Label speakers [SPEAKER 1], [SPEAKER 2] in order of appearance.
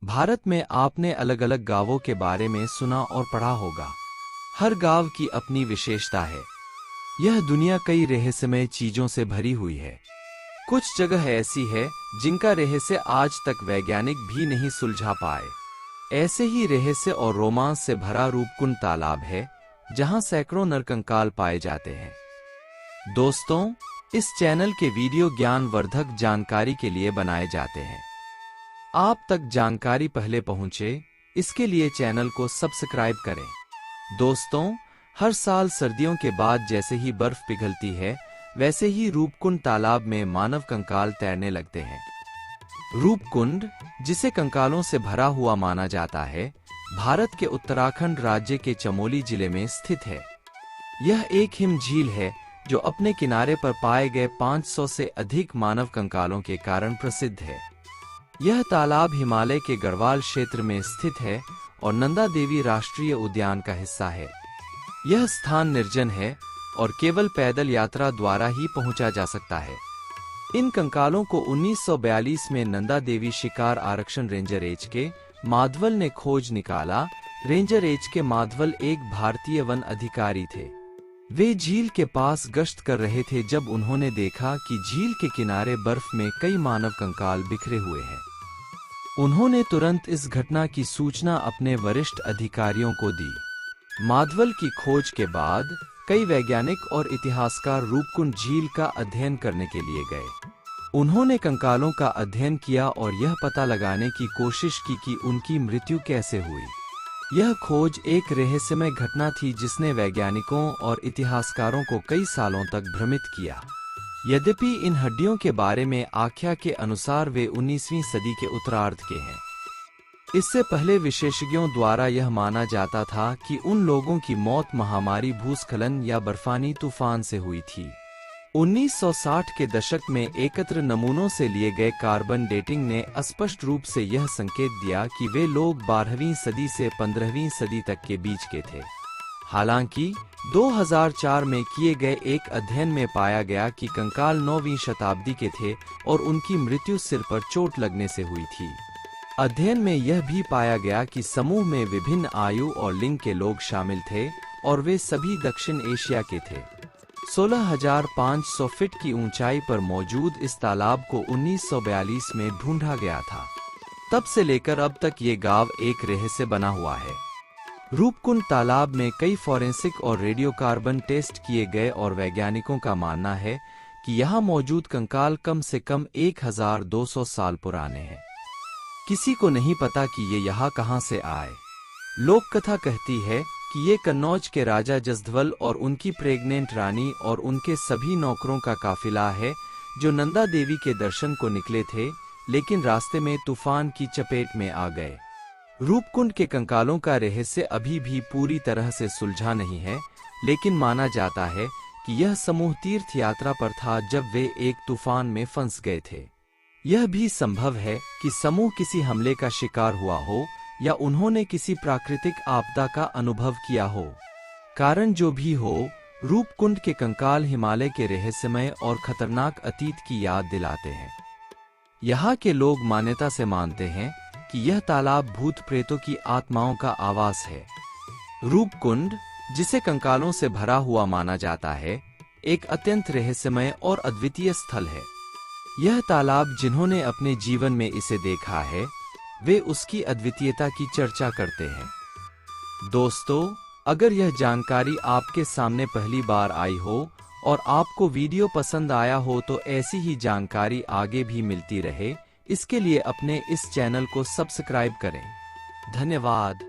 [SPEAKER 1] भारत में आपने अलग अलग गांवों के बारे में सुना और पढ़ा होगा। हर गांव की अपनी विशेषता है। यह दुनिया कई रहस्यमय चीजों से भरी हुई है। कुछ जगह ऐसी है जिनका रहस्य आज तक वैज्ञानिक भी नहीं सुलझा पाए। ऐसे ही रहस्य और रोमांच से भरा रूपकुंड तालाब है, जहां सैकड़ों नरकंकाल पाए जाते हैं। दोस्तों, इस चैनल के वीडियो ज्ञानवर्धक जानकारी के लिए बनाए जाते हैं। आप तक जानकारी पहले पहुंचे, इसके लिए चैनल को सब्सक्राइब करें। दोस्तों, हर साल सर्दियों के बाद जैसे ही बर्फ पिघलती है, वैसे ही रूपकुंड तालाब में मानव कंकाल तैरने लगते हैं। रूपकुंड, जिसे कंकालों से भरा हुआ माना जाता है, भारत के उत्तराखंड राज्य के चमोली जिले में स्थित है। यह एक हिम झील है जो अपने किनारे पर पाए गए 500 से अधिक मानव कंकालों के कारण प्रसिद्ध है। यह तालाब हिमालय के गढ़वाल क्षेत्र में स्थित है और नंदा देवी राष्ट्रीय उद्यान का हिस्सा है। यह स्थान निर्जन है और केवल पैदल यात्रा द्वारा ही पहुंचा जा सकता है। इन कंकालों को 1942 में नंदा देवी शिकार आरक्षण रेंजर एच.के. माधवल ने खोज निकाला। Ranger HK. माधवल एक भारतीय वन अधिकारी थे। वे झील के पास गश्त कर रहे थे जब उन्होंने देखा कि झील के किनारे बर्फ में कई मानव कंकाल बिखरे हुए हैं। उन्होंने तुरंत इस घटना की सूचना अपने वरिष्ठ अधिकारियों को दी। माधवल की खोज के बाद कई वैज्ञानिक और इतिहासकार रूपकुंड झील का अध्ययन करने के लिए गए। उन्होंने कंकालों का अध्ययन किया और यह पता लगाने की कोशिश की कि उनकी मृत्यु कैसे हुई। यह खोज एक रहस्यमय घटना थी जिसने वैज्ञानिकों और इतिहासकारों को कई सालों तक भ्रमित किया। यद्यपि इन हड्डियों के बारे में आख्या के अनुसार वे 19वीं सदी के उत्तरार्ध के हैं। इससे पहले विशेषज्ञों द्वारा यह माना जाता था कि उन लोगों की मौत महामारी, भूस्खलन या बर्फानी तूफान से हुई थी। 1960 के दशक में एकत्र नमूनों से लिए गए कार्बन डेटिंग ने स्पष्ट रूप से यह संकेत दिया कि वे लोग 12वीं सदी से 15वीं सदी तक के बीच के थे। हालांकि 2004 में किए गए एक अध्ययन में पाया गया कि कंकाल 9वीं शताब्दी के थे और उनकी मृत्यु सिर पर चोट लगने से हुई थी। अध्ययन में यह भी पाया गया कि समूह में विभिन्न आयु और लिंग के लोग शामिल थे और वे सभी दक्षिण एशिया के थे। 16,500 फीट की ऊंचाई पर मौजूद इस तालाब को 1942 में ढूंढा गया था। तब से लेकर अब तक ये गांव एक रहस्य बना हुआ है। रूपकुंड तालाब में कई फॉरेंसिक और रेडियोकार्बन टेस्ट किए गए और वैज्ञानिकों का मानना है कि यहाँ मौजूद कंकाल कम से कम 1200 साल पुराने हैं। किसी को नहीं पता कि ये यहाँ कहाँ से आए। लोक कथा कहती है कि ये कन्नौज के राजा जसध्वल और उनकी प्रेग्नेंट रानी और उनके सभी नौकरों का काफिला है जो नंदा देवी के दर्शन को निकले थे, लेकिन रास्ते में तूफान की चपेट में आ गए। रूपकुंड के कंकालों का रहस्य अभी भी पूरी तरह से सुलझा नहीं है, लेकिन माना जाता है कि यह समूह तीर्थ यात्रा पर था जब वे एक तूफान में फंस गए थे। यह भी संभव है कि समूह किसी हमले का शिकार हुआ हो या उन्होंने किसी प्राकृतिक आपदा का अनुभव किया हो। कारण जो भी हो, रूपकुंड के कंकाल हिमालय के रहस्यमय और खतरनाक अतीत की याद दिलाते हैं। यहाँ के लोग मान्यता से मानते हैं कि यह तालाब भूत प्रेतों की आत्माओं का आवास है। रूपकुंड, जिसे कंकालों से भरा हुआ माना जाता है, एक अत्यंत रहस्यमय और अद्वितीय स्थल है। यह तालाब जिन्होंने अपने जीवन में इसे देखा है, वे उसकी अद्वितीयता की चर्चा करते हैं। दोस्तों, अगर यह जानकारी आपके सामने पहली बार आई हो और आपको वीडियो पसंद आया हो तो ऐसी ही जानकारी आगे भी मिलती रहे, इसके लिए अपने इस चैनल को सब्सक्राइब करें। धन्यवाद।